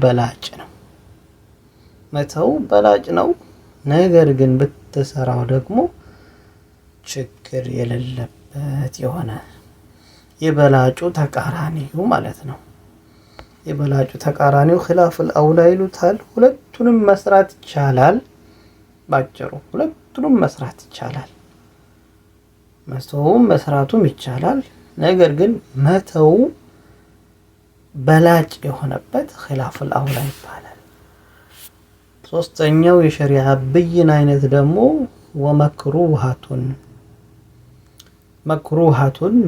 በላጭ ነው መተው በላጭ ነው ነገር ግን ብትሰራው ደግሞ ችግር የሌለበት የሆነ የበላጩ ተቃራኒው ማለት ነው የበላጩ ተቃራኒው خلاف الاولى ይሉታል ሁለቱንም መስራት ይቻላል ባጭሩ ሁለቱንም መስራት ይቻላል መተውም መስራቱም ይቻላል ነገር ግን መተው በላጭ የሆነበት خلاف الاولى ይባላል ሶስተኛው የሸሪዓ ብይን አይነት ደግሞ ወመክሩሃቱን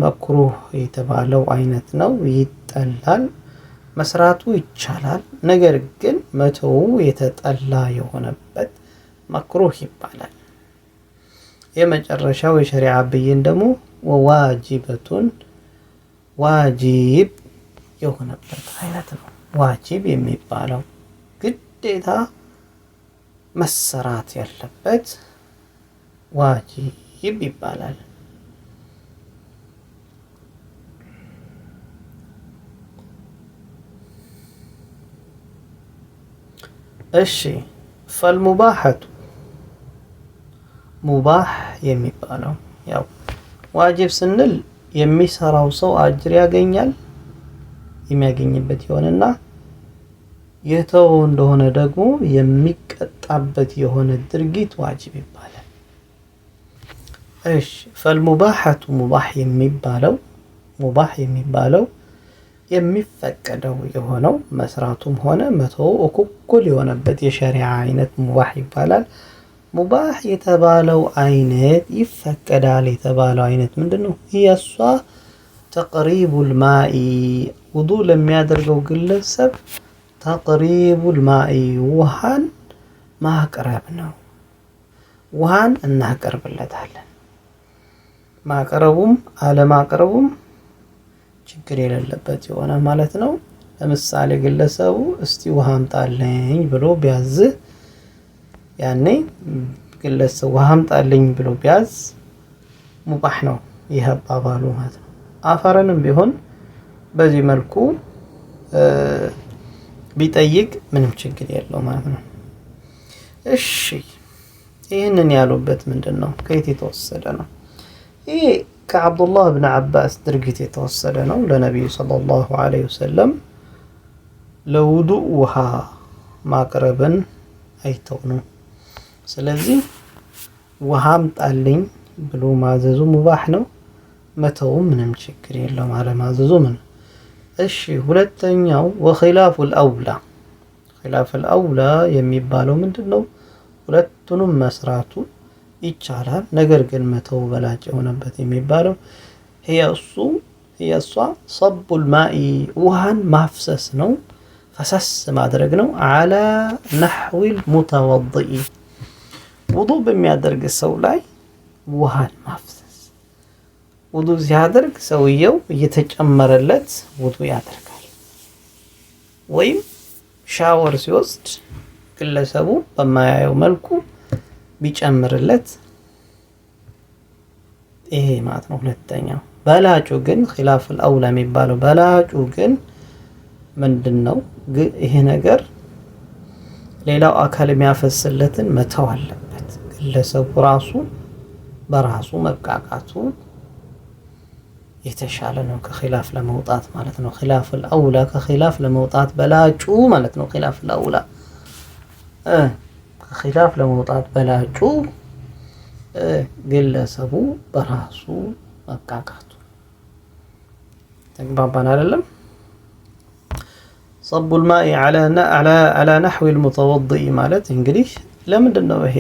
መክሩህ የተባለው አይነት ነው ይጠላል መስራቱ ይቻላል ነገር ግን መተው የተጠላ የሆነበት መክሩህ ይባላል የመጨረሻው የሸሪዓ ብይን ደግሞ ወዋጅበቱን ዋጅብ የሆነበት አይነት ነው ዋጅብ የሚባለው ግዴታ መሰራት ያለበት ዋጅብ ይባላል እሺ فالمباحة ሙባህ የሚባለው ያው ዋጅብ ስንል የሚሰራው ሰው አጅር ያገኛል የሚያገኝበት ይሆንና የተው እንደሆነ ደግሞ የሚቀጣበት የሆነ ድርጊት ዋጅብ ይባላል እሺ فالمباحة ሙባህ የሚባለው የሚፈቀደው የሆነው መስራቱም ሆነ መተው እኩል የሆነበት የሸሪዓ አይነት ሙባህ ይባላል ሙባህ የተባለው አይነት ይፈቀዳል የተባለው አይነት ምንድነው ይያሷ تقريب الماء ውዱእ ለሚያደርገው ግለሰብ تقريب الماء ውሃን ማቅረብ ነው ውሃን እናቀርብለታለን ማቅረቡም አለማቅረቡም ችግር የሌለበት የሆነ ማለት ነው ለምሳሌ ግለሰቡ እስቲ ውሃ አምጣልኝ ብሎ ቢያዝ ያኔ ግለሰቡ ውሃ አምጣልኝ ብሎ ቢያዝ ሙባህ ነው ይሄባባሉ ማለት ነው አፈረንም ቢሆን በዚህ መልኩ ቢጠይቅ ምንም ችግር የለው ማለት ነው እሺ ይሄንን ያሉበት ምንድነው ከየት የተወሰደ ነው ይሄ ከአብዱላህ ኢብኑ አባስ ድርጊት የተወሰደ ነው ለነብዩ ሰለላሁ ዐለይሂ ወሰለም ለውዱእ ውሃ ማቅረብን አይተው ነው ስለዚህ ውሃ አምጣልኝ ብሎ ማዘዙ ሙባህ ነው መተው ምንም ችግር የለው ማለት ማዘዙ ምን እሺ ሁለተኛው وخلاف الاولى خلاف الاولى የሚባለው ምንድነው ሁለቱንም መስራቱ ይቻላል ነገር ግን መተው በላጭ የሆነበት የሚባለው هي صب الماء ውሃን ማፍሰስ ነው ፈሰስ ማድረግ ነው على نحو المتوضئ ውዱእ በሚያደርግ ሰው ላይ ውሃን ማፍሰስ ውዱእ ሲያደርግ ሰውየው እየተጨመረለት ውዱእ ያደርጋል ወይም ሻወር ሲወስድ ግለሰቡ በማያየው መልኩ ቢጨምርለት ይሄ ማለት ነው ሁለተኛው በላጩ ግን خلاف الاولى የሚባለው በላጩ ግን ምንድነው ይሄ ነገር ሌላው አካል የሚያፈስለትን መተው አለበት ግለሰቡ ራሱ በራሱ መቃቃቱ የተሻለ ነው ከخلاف ለመውጣት ማለት ነው خلاف الاولى ከخلاف ለመውጣት በላጩ ማለት ነው خلاف الاولى ከخلاف ለመውጣት በላጩ ግለሰቡ በራሱ መቃቃቱ ተግባባን አይደለም صب الماء على نحو المتوضئ ማለት እንግዲህ ለምንድነው ይሄ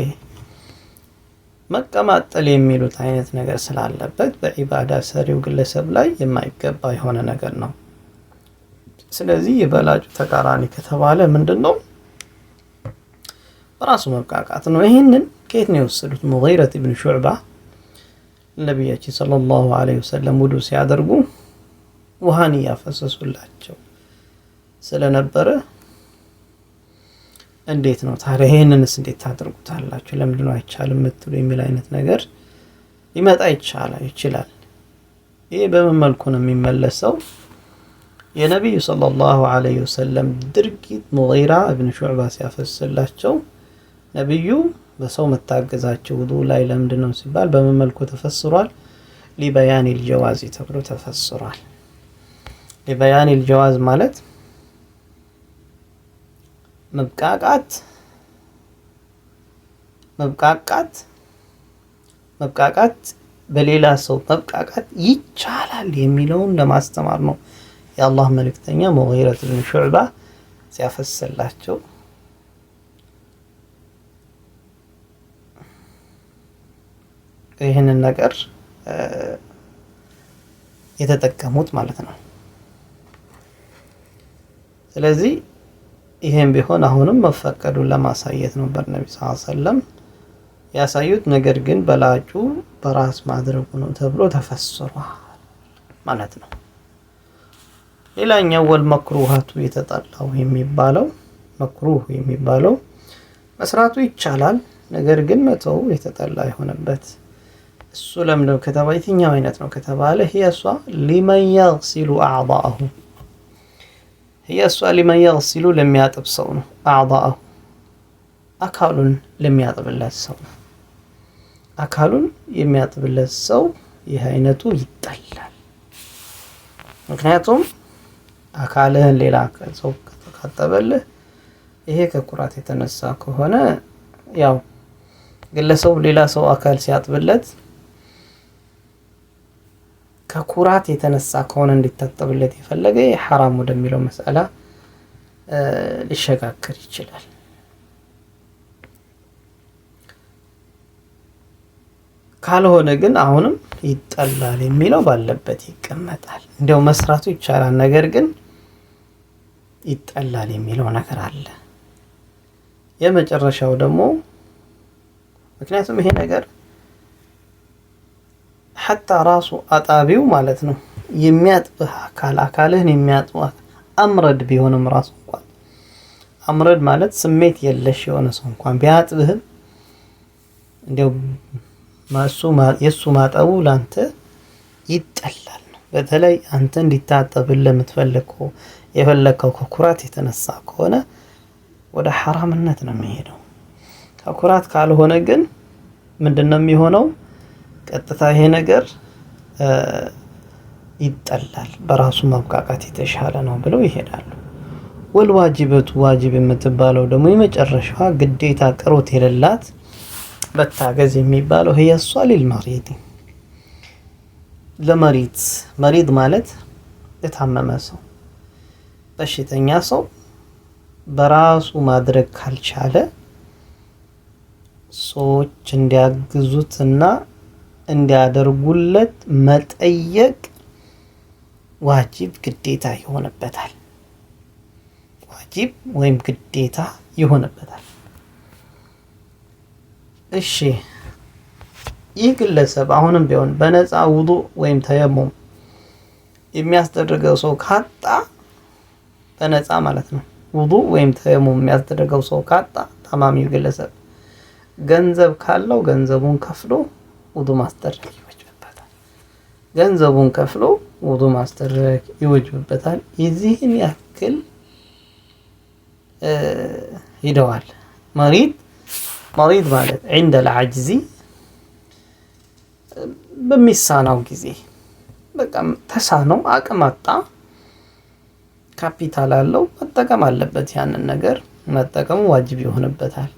መቀማጠል የሚሉት አይነት ነገር ስላለበት በኢባዳ ሰሪው ግለሰብ ላይ የማይገባ የሆነ ነገር ነው ስለዚህ የበላጩ ተቃራኒ ከተባለ ምንድነው በራሱ መቃቃት ነው ይሄንን ከየት ነው የወሰዱት ሙጊረህ ኢብኑ ሹዕባ ነብያችን ሰለላሁ ዐለይሂ ወሰለም ውዱእ ሲያደርጉ ውሃን ያፈሰሱላቸው ስለነበረ እንዴት ነው ታዲያ ይሄንንስ እንዴት ታደርጉታላችሁ ለምን ነው አይቻልም ምትሉ የሚል አይነት ነገር ሊመጣ ይችላል ይሄ በምን መልኩ ነው የሚመለሰው የነቢዩ ሰለላሁ ዐለይሂ ወሰለም ድርጊት ሙጊራ እብን ሹዕባ ሲያፈስላቸው ነቢዩ በሰው መታገዛቸው ውዱእ ላይ ለምንድን ነው ሲባል በምን መልኩ ተፈስሯል? ሊበያኒል ጀዋዝ ተብሎ ተፈስሯል። ሊበያኒል ጀዋዝ ማለት መብቃቃት በሌላ ሰው መብቃቃት ይቻላል የሚለውን ለማስተማር ነው። የአላህ መልእክተኛ ሙጊራ ብን ሹዕባ ሲያፈስላቸው ይህንን ነገር የተጠቀሙት ማለት ነው። ስለዚህ ይሄን ቢሆን አሁንም መፈቀዱን ለማሳየት ነበር ነብዩ ሰለላሁ ዐለይሂ ወሰለም ያሳዩት። ነገር ግን በላጩ በራስ ማድረጉ ነው ተብሎ ተፈስሯል ማለት ነው። ሌላኛው ወልመክሩሃቱ የተጠላው የሚባለው መክሩህ የሚባለው መስራቱ ይቻላል፣ ነገር ግን መተው የተጠላ የሆነበት እሱ ለምንድነው ከተባለ የትኛው አይነት ነው ከተባለ ህየሷ ሊመን يغسل اعضاءه ህየሷ ሊመን يغسل ለሚያጥብ ሰው ነው። اعضاءه አካሉን ለሚያጥብለት ሰው ነው። አካሉን የሚያጥብለት ሰው ይህ አይነቱ ይጠላል። ምክንያቱም አካልህን ሌላ ሰው ካጠበልህ ይሄ ከኩራት የተነሳ ከሆነ ያው ግለሰቡ ሌላ ሰው አካል ሲያጥብለት ከኩራት የተነሳ ከሆነ እንዲታጠብለት የፈለገ ሐራም ወደሚለው መስአላ ሊሸጋገር ይችላል። ካልሆነ ግን አሁንም ይጠላል የሚለው ባለበት ይቀመጣል። እንደው መስራቱ ይቻላል፣ ነገር ግን ይጠላል የሚለው ነገር አለ። የመጨረሻው ደግሞ ምክንያቱም ይሄ ነገር حتى ራሱ አጣቢው ማለት ነው የሚያጥብህ አካልህን የሚያጥብህ አምረድ ቢሆንም ራሱ እንኳን አምረድ ማለት ስሜት የለሽ የሆነ ሰው እንኳን ቢያጥብህም እንደው የሱ ማጠቡ ላንተ ይጠላል ነው። በተለይ አንተ እንዲታጠብልህ የፈለከው ከኩራት የተነሳ ከሆነ ወደ ሐራምነት ነው የሚሄደው። ከኩራት ካልሆነ ግን ምንድነው የሚሆነው? ቀጥታ ይሄ ነገር ይጠላል፣ በራሱ መብቃቃት የተሻለ ነው ብለው ይሄዳሉ። ወልዋጅበቱ ዋጅብ የምትባለው ደግሞ የመጨረሻዋ ግዴታ ቅሮት የሌላት በታገዝ የሚባለው ህየሷ ሊልመሪድ መሪድ ማለት የታመመ ሰው በሽተኛ ሰው በራሱ ማድረግ ካልቻለ ሰዎች እንዲያግዙትና እንዲያደርጉለት መጠየቅ ዋጅብ ግዴታ ይሆንበታል። ዋጅብ ወይም ግዴታ ይሆንበታል። እሺ ይህ ግለሰብ አሁንም ቢሆን በነፃ ውዱእ ወይም ተየሙም የሚያስደርገው ሰው ካጣ በነፃ ማለት ነው ውዱእ ወይም ተየሙም የሚያስደርገው ሰው ካጣ ታማሚው ግለሰብ ገንዘብ ካለው ገንዘቡን ከፍሎ ውዱእ ማስደረግ ይወጅብበታል። ገንዘቡን ከፍሎ ውዱእ ማስደረግ ይወጅብበታል። የዚህን ያክል ሂደዋል። መሪድ ማለት عند العجز በሚሳናው ጊዜ በቃ ተሳነው አቅም አጣ፣ ካፒታል አለው መጠቀም አለበት። ያንን ነገር መጠቀሙ ዋጅብ ይሆንበታል።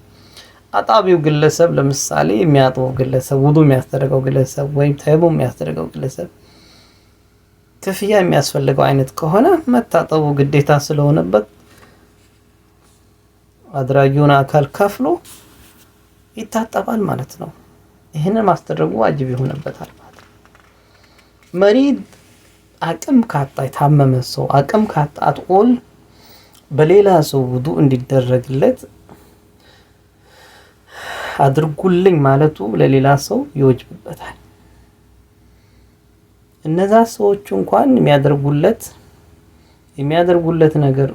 አጣቢው ግለሰብ ለምሳሌ የሚያጥበው ግለሰብ ውዱእ የሚያስደርገው ግለሰብ ወይም ተየሙም የሚያስደርገው ግለሰብ ክፍያ የሚያስፈልገው አይነት ከሆነ መታጠቡ ግዴታ ስለሆነበት አድራጊውን አካል ከፍሎ ይታጠባል ማለት ነው። ይሄንን ማስደረጉ ዋጅብ ይሆንበታል ማለት ነው። መሪድ አቅም ካጣ የታመመ ሰው አቅም ካጣ አጥቆል በሌላ ሰው ውዱእ እንዲደረግለት አድርጉልኝ ማለቱ ለሌላ ሰው ይወጅብበታል። እነዛ ሰዎች እንኳን የሚያደርጉለት ነገር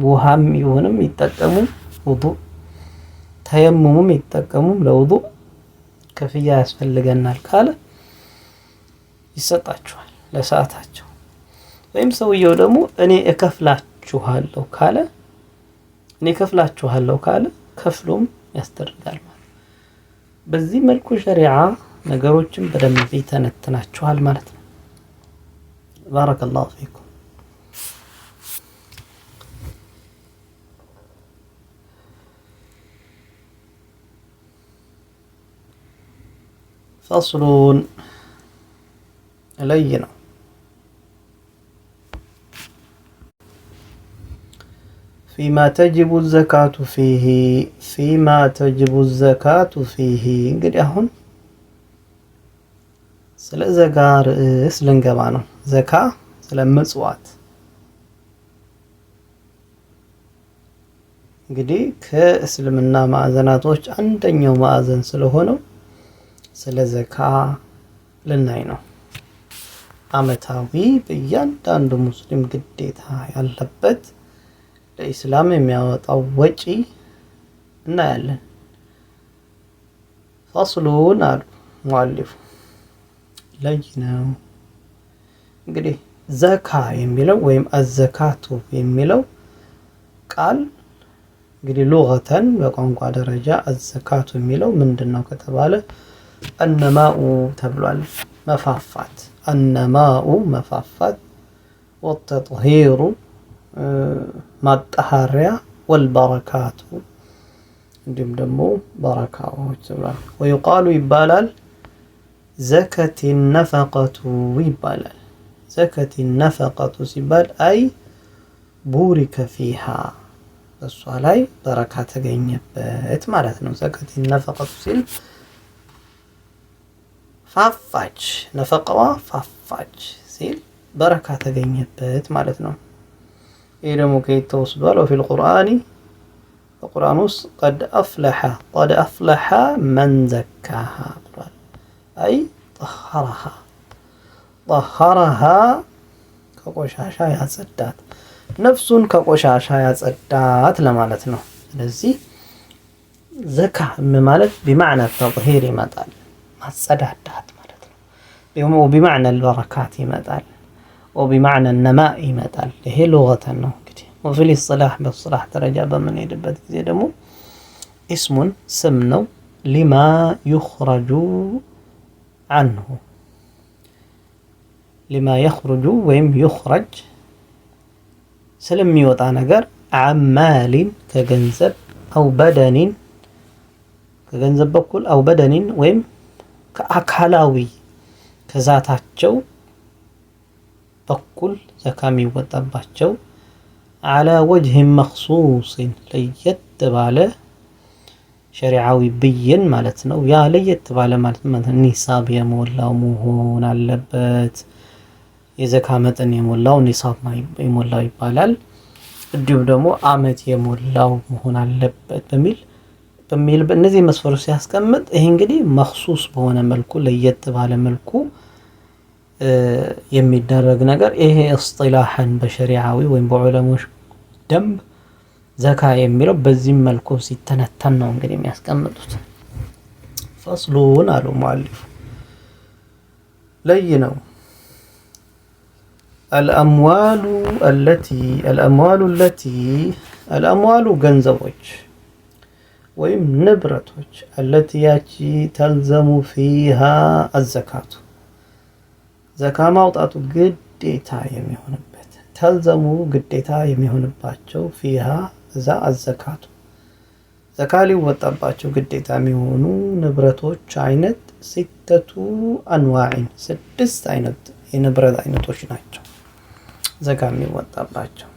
ውሃም ይሆንም ይጠቀሙ ውዱእ ተየሙሙም ይጠቀሙም ለውዱእ ከፍያ ያስፈልገናል ካለ ይሰጣቸዋል ለሰዓታቸው። ወይም ሰውየው ደግሞ እኔ እከፍላችኋለሁ ካለ ከፍሎም ያስደርጋል ማለት። በዚህ መልኩ ሸሪዓ ነገሮችን በደንብ ይተነትናቸዋል ማለት ነው። ባረከላሁ ፊኩም። ፈስሉን ለይ ነው። ፊማ ተጅቡ ዘካቱ ፊሂ እንግዲህ አሁን ስለ ዘካ ርዕስ ልንገባ ነው። ዘካ ስለ ምጽዋት እንግዲህ ከእስልምና ማዕዘናቶች አንደኛው ማዕዘን ስለሆነው ስለ ዘካ ልናይ ነው። አመታዊ በእያንዳንዱ ሙስሊም ግዴታ ያለበት ለኢስላም የሚያወጣው ወጪ እናያለን። ፈስሉን አሉ ሙአሊፉ ለይ ነው። እንግዲህ ዘካ የሚለው ወይም አዘካቱ የሚለው ቃል እንግዲህ ሉገተን በቋንቋ ደረጃ አዘካቱ የሚለው ምንድነው ከተባለ አነማኡ ተብሏል። መፋፋት፣ አነማኡ መፋፋት፣ ወተጥሂሩ ማጣሃሪያ፣ ወልበረካቱ እንዲሁም ደግሞ በረካዎች ተብሏል። ወይቃሉ ይባላል ዘከቲ ነፈቀቱ ይባላል። ዘከቲ ነፈቀቱ ሲባል አይ ቡሪከ ፊሃ እሷ ላይ በረካ ተገኘበት ማለት ነው። ዘከቲ ነፈቀቱ ሲል ፋፋች፣ ነፈቀዋ ፋፋች ሲል በረካ ተገኘበት ማለት ነው። ይህ ደግሞ ከየት ተወስዷል? ወፊል ቁርአኒ በቁርአን ውስጥ ቀድ አፍለሐ መን ዘካሃ ብሏል። አይ ጠሀረሃ ከቆሻሻ ያጸዳት፣ ነፍሱን ከቆሻሻ ያጸዳት ለማለት ነው። ስለዚህ ዘካ ማለት ቢማዕና ተጥሂር ይመጣል፣ ማጸዳዳት ማለት ነው። ደግሞ ቢማዕና አልበረካት ይመጣል፣ ወቢማዕና ነማእ ይመጣል። ይሄ ሉገተን ነው። እንግዲህ ወፊል ኢስጢላህ በኢስጢላህ ደረጃ በምንሄድበት ጊዜ ደግሞ ኢስሙን ስም ነው ሊማ ዩኽረጁ አንሁ ሊማ የኽሩጁ ወይም ዩኽረጅ ስለሚወጣ ነገር አማሊን ከገንዘብ አው በደኒን ከገንዘብ በኩል አው በደኒን ወይም ከአካላዊ ከዛታቸው በኩል ዘካ የሚወጣባቸው አላ ወጅህን መኽሱሲን ለየት ባለ ሸሪዓዊ ብይን ማለት ነው። ያ ለየት ባለ ማለት ኒሳብ የሞላው መሆን አለበት። የዘካ መጠን የሞላው ኒሳብ የሞላው ይባላል። እንዲሁም ደግሞ አመት የሞላው መሆን አለበት በሚል በእነዚህ መስፈሮች ሲያስቀምጥ ይሄ እንግዲህ መኽሱስ በሆነ መልኩ ለየት ባለ መልኩ የሚደረግ ነገር ይሄ እስጢላሐን በሸሪዓዊ ወይም በዑለሞች ደንብ ዘካ የሚለው በዚህ መልኩ ሲተነተን ነው እንግዲህ የሚያስቀምጡት። ፈስሉን አሉ ሙአሊፉ ለይ ነው። አልአምዋሉ ገንዘቦች ወይም ንብረቶች አለቲ ያቺ ተልዘሙ ፊሃ አዘካቱ ዘካ ማውጣቱ ግዴታ የሚሆንበት ተልዘሙ ግዴታ የሚሆንባቸው ፊሃ እዛ አዘካቱ ዘካ ሊወጣባቸው ግዴታ የሚሆኑ ንብረቶች አይነት ሲተቱ አንዋዒን 6 አይነት የንብረት አይነቶች ናቸው። ዘካ የሚወጣባቸው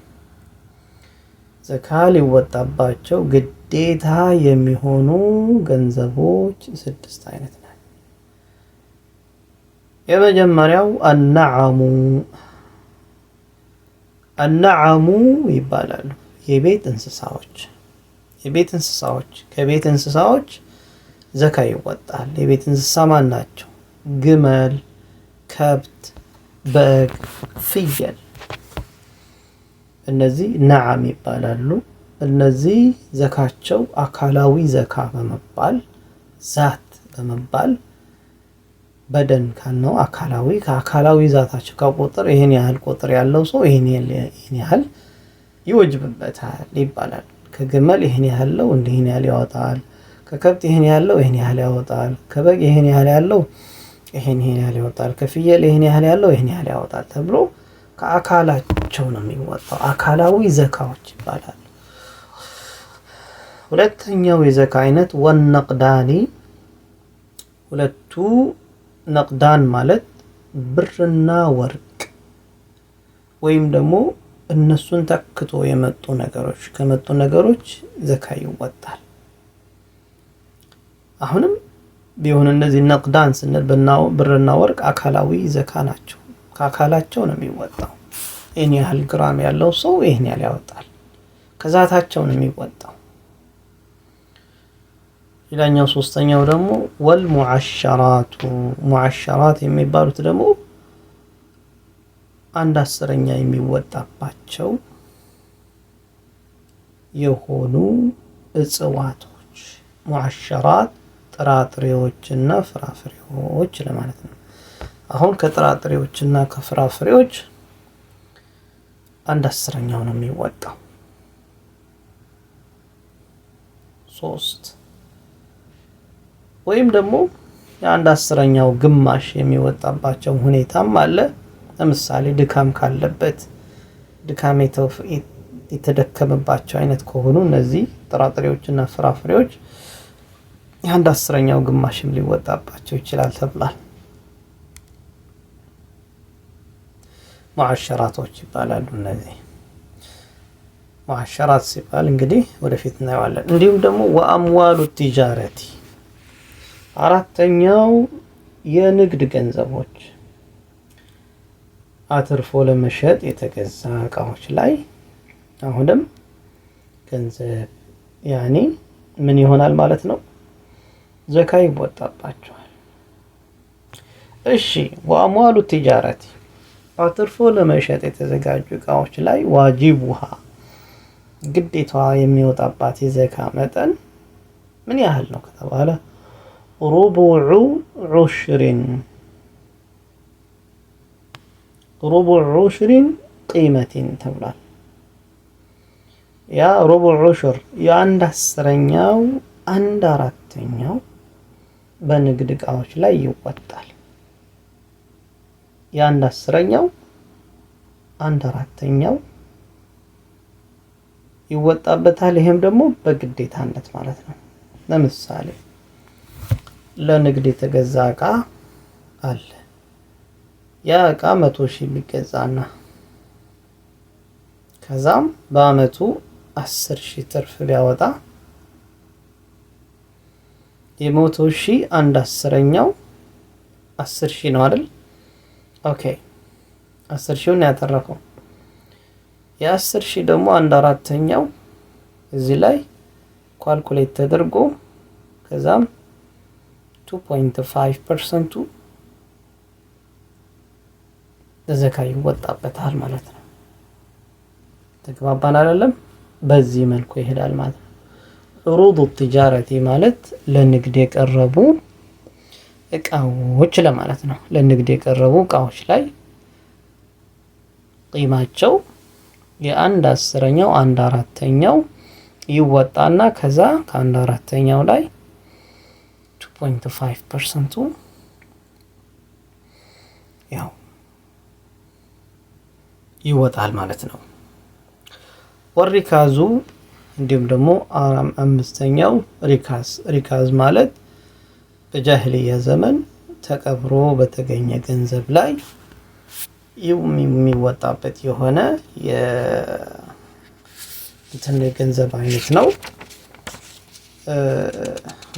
ዘካ ሊወጣባቸው ግዴታ የሚሆኑ ገንዘቦች 6 አይነት ናቸው። የመጀመሪያው አነዓሙ ይባላሉ። የቤት እንስሳዎች ከቤት እንስሳዎች ዘካ ይወጣል። የቤት እንስሳ ማን ናቸው? ግመል፣ ከብት፣ በግ፣ ፍየል እነዚህ ነዓም ይባላሉ። እነዚህ ዘካቸው አካላዊ ዘካ በመባል ዛት በመባል በደን ካልነው አካላዊ ከአካላዊ ዛታቸው ከቁጥር ይሄን ያህል ቁጥር ያለው ሰው ይሄን ያህል ይወጅብበታል ይባላል። ከግመል ይሄን ያህል ነው እንዲህ ይሄን ያህል ያወጣል፣ ከከብት ይሄን ያህል ይሄን ያህል ያወጣል፣ ከበግ ይሄን ያህል ያለው ይሄን ያህል ያወጣል፣ ከፍየል ይሄን ያህል ያለው ይሄን ያህል ያወጣል ተብሎ ከአካላቸው ነው የሚወጣው። አካላዊ ዘካዎች ይባላል። ሁለተኛው የዘካ አይነት ወነቅዳኒ፣ ሁለቱ ነቅዳን ማለት ብርና ወርቅ ወይም ደግሞ እነሱን ተክቶ የመጡ ነገሮች ከመጡ ነገሮች ዘካ ይወጣል። አሁንም ቢሆን እነዚህ ነቅዳን ስንል ብርና ወርቅ አካላዊ ዘካ ናቸው። ከአካላቸው ነው የሚወጣው። ይሄን ያህል ግራም ያለው ሰው ይሄን ያህል ያወጣል። ከዛታቸው ነው የሚወጣው። ሌላኛው ሶስተኛው ደግሞ ወልሙዓሸራቱ፣ ሙዓሸራት የሚባሉት ደግሞ 1/10 የሚወጣባቸው የሆኑ እጽዋቶች፣ ሙዓሸራት ጥራጥሬዎችና ፍራፍሬዎች ለማለት ነው። አሁን ከጥራጥሬዎችና ከፍራፍሬዎች 1/10 ነው የሚወጣው። 3 ወይም ደግሞ የ1/10 ግማሽ የሚወጣባቸው ሁኔታም አለ። ለምሳሌ ድካም ካለበት ድካም የተደከመባቸው አይነት ከሆኑ እነዚህ ጥራጥሬዎችና ፍራፍሬዎች የ1/10 ግማሽም ሊወጣባቸው ይችላል ተብሏል። ሙዓሸራቶች ይባላሉ። እነዚህ ሙዓሸራት ሲባል እንግዲህ ወደፊት እናየዋለን። እንዲሁም ደግሞ ወአምዋሉ ቲጃረቲ፣ አራተኛው የንግድ ገንዘቦች አትርፎ ለመሸጥ የተገዛ እቃዎች ላይ አሁንም ገንዘብ ያኔ ምን ይሆናል ማለት ነው? ዘካ ይወጣባቸዋል። እሺ ወአምዋሉ ቲጃረቲ፣ አትርፎ ለመሸጥ የተዘጋጁ እቃዎች ላይ ዋጂቡሃ፣ ግዴታ የሚወጣባት የዘካ መጠን ምን ያህል ነው ከተባለ ሩቡዑ ዑሽሪን ቂመቲን ተብሏል። ያ ሩቡዕ ዑሽር የ1/10 1/4 በንግድ እቃዎች ላይ ይወጣል። የ1/10 1/4 ይወጣበታል። ይሄም ደግሞ በግዴታነት ማለት ነው። ለምሳሌ ለንግድ የተገዛ እቃ አለ። ያ እቃ 100,000 ቢገዛና ከዛም በአመቱ 10,000 ትርፍ ቢያወጣ የ100,000 1/10 10,000 ነው አይደል? ኦኬ 10,000 ነው ያተረፈው። የ10,000 ደግሞ 1/4 እዚህ ላይ ኳልኩሌት ተደርጎ ከዛም 2.5% ዘካ ይወጣበታል ማለት ነው። ተግባባን አይደለም? በዚህ መልኩ ይሄዳል ማለት ነው። ዑሩዱ ቲጃረቲ ማለት ለንግድ የቀረቡ እቃዎች ለማለት ነው። ለንግድ የቀረቡ እቃዎች ላይ ቂማቸው የ1/10 1/4 ይወጣና ከዛ ከ1/4 ላይ 2.5% ያው ይወጣል ማለት ነው። ወሪካዙ እንዲሁም ደግሞ 5ኛው ሪካዝ ማለት በጃሂልያ ዘመን ተቀብሮ በተገኘ ገንዘብ ላይ የሚወጣበት የሆነ የገንዘብ አይነት ነው።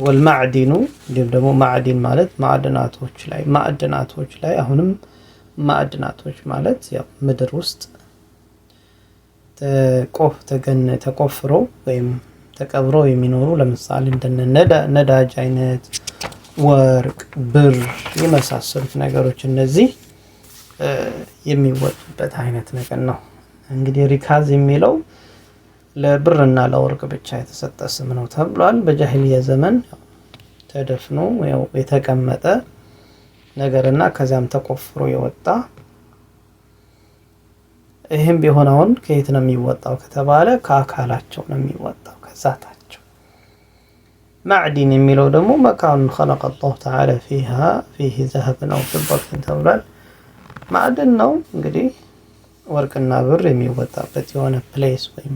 ወልማዕዲኑ እንዲሁም ደግሞ ማዕዲን ማለት ማዕድናቶች ላይ አሁንም ማዕድናቶች ማለት ያው ምድር ውስጥ ተቆፍሮ ወይም ተቀብሮ የሚኖሩ ለምሳሌ እንደነ ነዳጅ አይነት፣ ወርቅ፣ ብር የመሳሰሉት ነገሮች እነዚህ የሚወጡበት አይነት ነገር ነው። እንግዲህ ሪካዝ የሚለው ለብርና ለወርቅ ብቻ የተሰጠ ስም ነው ተብሏል። በጃሂልያ ዘመን ተደፍኖ ያው የተቀመጠ ነገርና ከዛም ተቆፍሮ የወጣ ይሄም ቢሆን አሁን ከየት ነው የሚወጣው ከተባለ ከአካላቸው ነው የሚወጣው ከዛታቸው። ማዕዲን የሚለው ደግሞ መካኑ خلق الله تعالى فيه ذهب أو فضة ተብሏል። ማዕድን ነው እንግዲህ ወርቅና ብር የሚወጣበት የሆነ ፕሌስ ወይም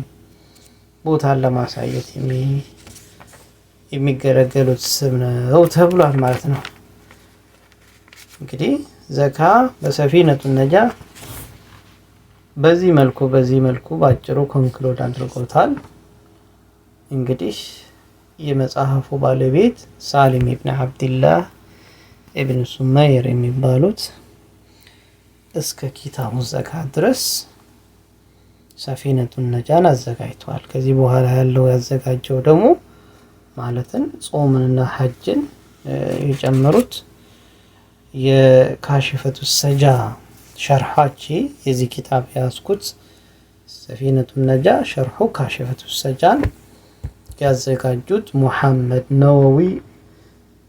ቦታን ለማሳየት የሚገለገሉት ስም ነው ተብሏል ማለት ነው። እንግዲህ ዘካ በሰፊነቱ ነጃ በዚህ መልኩ ባጭሩ ኮንክሉድ አድርጎታል። እንግዲህ የመጽሐፉ ባለቤት ሳሊም ኢብኑ አብዱላህ ኢብኑ ሱመይር የሚባሉት እስከ ኪታቡ ዘካ ድረስ ሰፊነቱን ነጃን አዘጋጅቷል። ከዚህ በኋላ ያለው ያዘጋጀው ደግሞ ማለትን ጾምንና ሐጅን የጨመሩት የካሽፈቱ ሰጃ ሸርሐቺ የዚህ ኪታብ ያስኩት ሰፊነቱን ነጃ ሸርሑ ካሽፈቱ ሰጃን ያዘጋጁት ሙሐመድ ነወዊ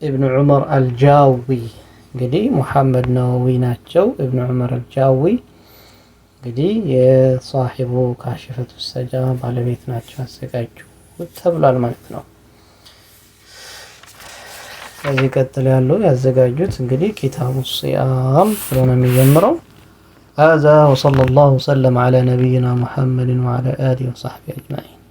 ኢብኑ ዑመር አልጃዊ እንግዲህ ሙሐመድ ነወዊ ናቸው። ኢብኑ ዑመር አልጃዊ እንግዲህ የሷሂቡ ካሽፈቱ ሰጃ ባለቤት ናቸው ያዘጋጁት ተብሏል ማለት ነው። ከዚህ ቀጥሎ ያለው ያዘጋጁት እንግዲህ ኪታቡ ሲያም ብሎ ነው የሚጀምረው። هذا وصلى الله وسلم على نبينا محمد وعلى آله وصحبه أجمعين.